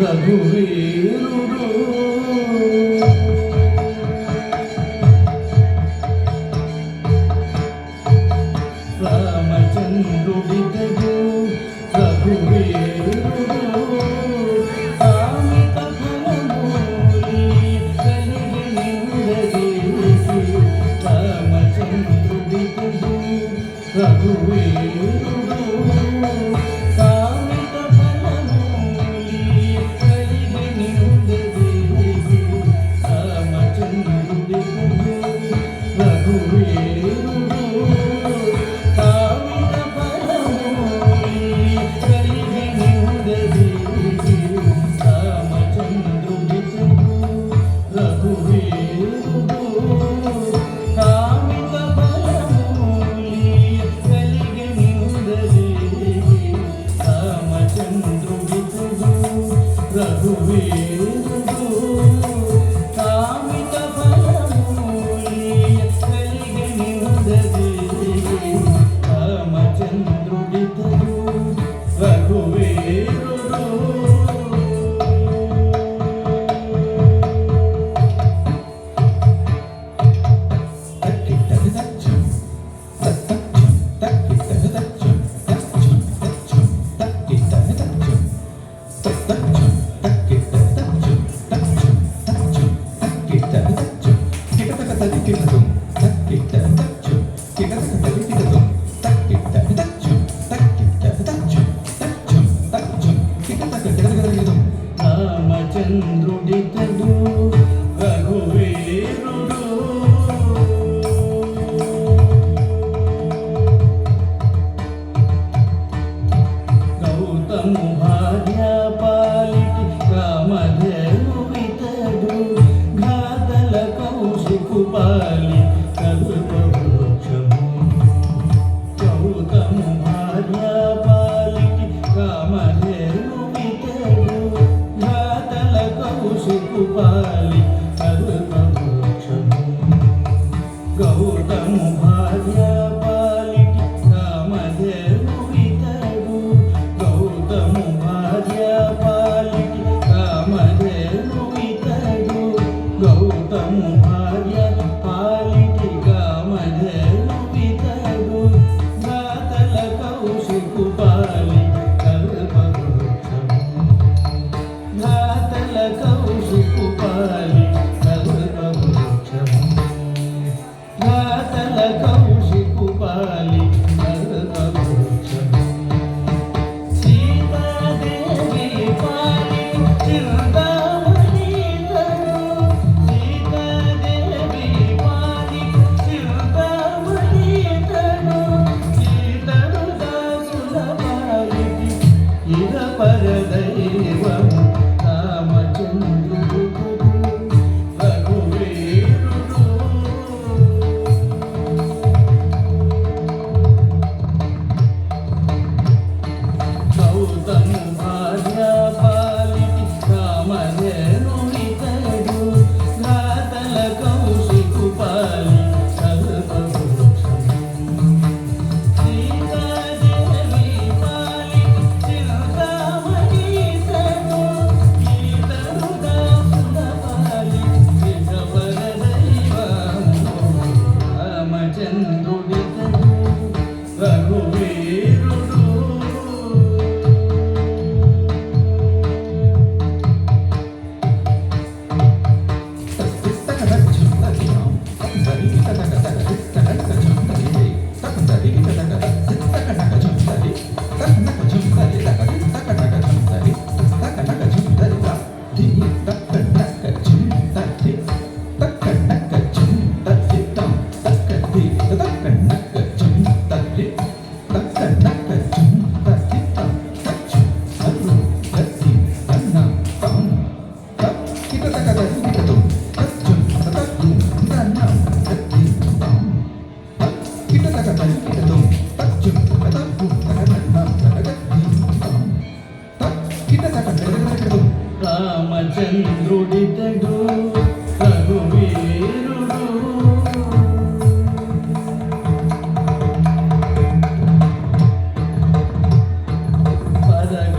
రఘువీరుడు రామచంద్రుడితడు రఘువీరుడు ఆమిత ఫలమూలి కలిగి నిందదేసి రామచంద్రుడితడు రఘువీరుడు రామచంద్రుడితడు రఘువీరుడు గౌతము భార్య పాలిటి రామధేనుడితడు ఘాతల కౌశికు పాలి కల్పవృక్షము గౌతము భార్య పాలిటి రామధేనుడితడు ఘాతల కౌశికు పాలి కల్పవృక్షము గౌతము భార్య పాలిటి రామధేనుడితడు గౌతము భార్య పాలిటి రామధేనుడితడు గౌతము భార్య పాలిటి రామధేనుడితడు ఘాతల కౌశికు పాలి కల్పవృక్షము ఘాతల కౌశికు పాలి కల్పవృక్షము ఘాతల కౌశికు పాలి కల్పవృక్షము సీతాదేవి పాలి చింతామణితడు సీతాదేవి పాలి చింతామణితడు సీతడు దాసుల పాలిటి ఇహ పరదైవము రామచంద్రుడు రఘువీరుడు గౌతము భార్య పాలిటి రామధేనుడితడు ఘాతల కౌశికు పాలి కల్పవృక్షము సీతాదేవి పాలిటి చింతామణితడు సీతడు దాసుల పాలి ఇహ పరదైవము రామచంద్రుడితడు రఘువీరుడు రామచంద్రుడితడు రఘువీరుడు పరగ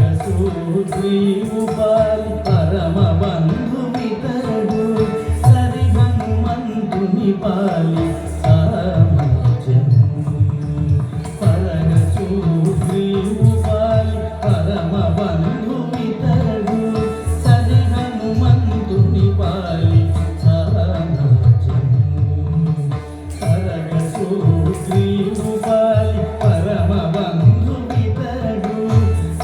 సుగ్రీవుపాలి పరమ బంధుమితడు సరి హనుమంతుని పాలి సామర్థ్యము పరగ సుగ్రీవుపాలి పరమ బంధుమితడు సరి హనుమంతుని పాలి సామర్థ్యము పరగ సుగ్రీవుపాలి పరమ బంధుమితడు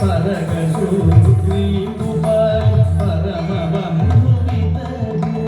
పరగ సుగ్రీవుపాలి పరమ బంధుమితడు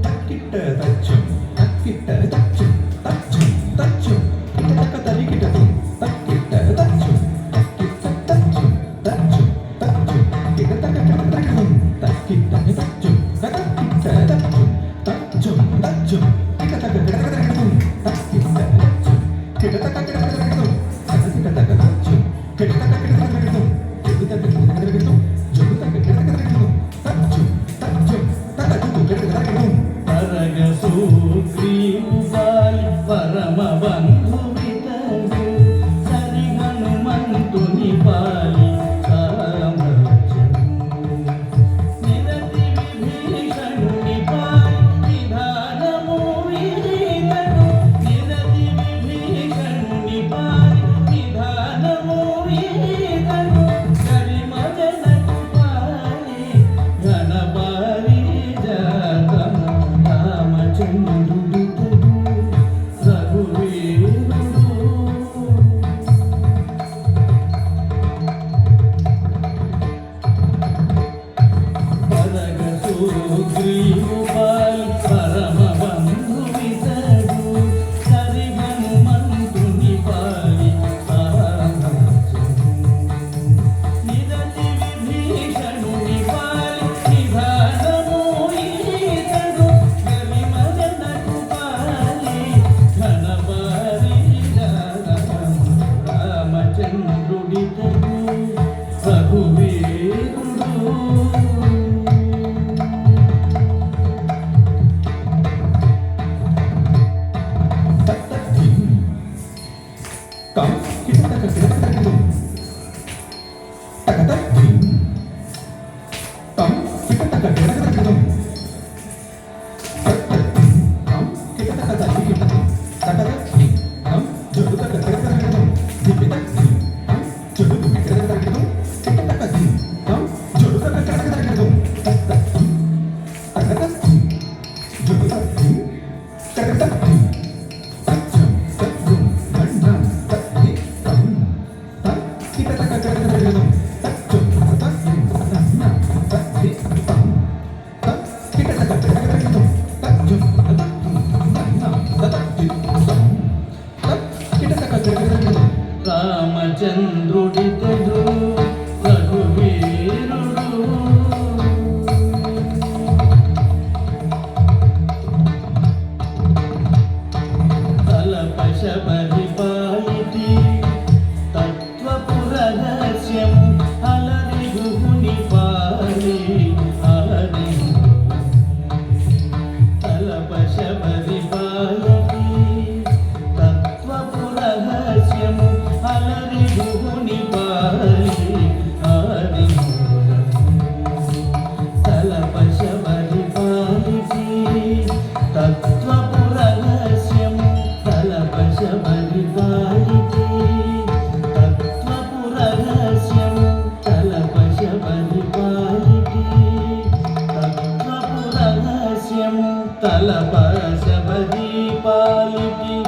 తక్కిట్ట తచ్చం తక్కిట్ట తచ్చం తచ్చం తచ్చం కిటక తరికిటం తక్కిట్ట తచ్చం తక్కిట్ట తచ్చం తచ్చం తచ్చం కిటక కిటకం తక్కిట్ట తచ్చం తక్కిట్ట తచ్చం తచ్చం తచ్చం కిటక కిటకం తక్కిట్ట తచ్చం కిటక కిటకం తక్కిట్ట తచ్చం కిటక కిటకం జగుత కిటకం జగుత కిటకం తచ్చం తచ్చం తక్కదు కిటకం పరగ సుగ్రీవుపాలి పరమ బంధుమితడు సరి హనుమంతుని పాలి సామర్థ్యము నిరతి విభీషణుని పాలి విధానము వీతడు నిరతి విభీషణుని పాలి విధానము వీతడు గరిమజనకు పాలి ఘనపారి జాతము రామచంద్రుడితడు రఘువీరుడు పరగ సుగ్రీవుపాలి పరమ బంధుమితడు సరి హనుమంతుని పాలి సామర్థ్యము నిరతి విభీషణుని పాలి విధానము ఈతడు గరిమజనకు పాలి ఘనపారి జాతము రామచంద్రుడితడు రఘువీరుడు తత్తద్ధిం కం కిటక కిటకం తకతద్ధిం కం కిటక కిటకం తత్తద్ధిం కం కిటక తరికిటం తకతద్ధిం కం జగుత కిటకం దిపితద్ధిం కం జగుత కిటకం కిటకద్ధిం కం జగుత కిటకం తత్తద్ధిం తకతద్ధిం జగుతద్ధిం తకతద్ధిం తచ్చం తత్వం గండం తద్ధితం తక్కిటక కిటకం తచ్చం తత్వం గండం తద్ధితం తక్కిటక కిటకం తచ్చం తత్వం గండం తద్ధితం తక్కిటక కిటకం రామచంద్రుడితడు రఘువీరుడు తలపశ పరిపాలితి తత్వపు రహస్యము అలరిగుని పాలి హరి తలపశ పరిపాలితి తత్వపు రహస్యము అలరిగుని పాలి హరి తలపశ పరిపాలితి తత్వపు రహస్యము తలపశ పరిపాలితి తత్వపు రహస్యము తలపశ పరిపాలితి తత్వపు రహస్యము తలపశ పరిపాలితి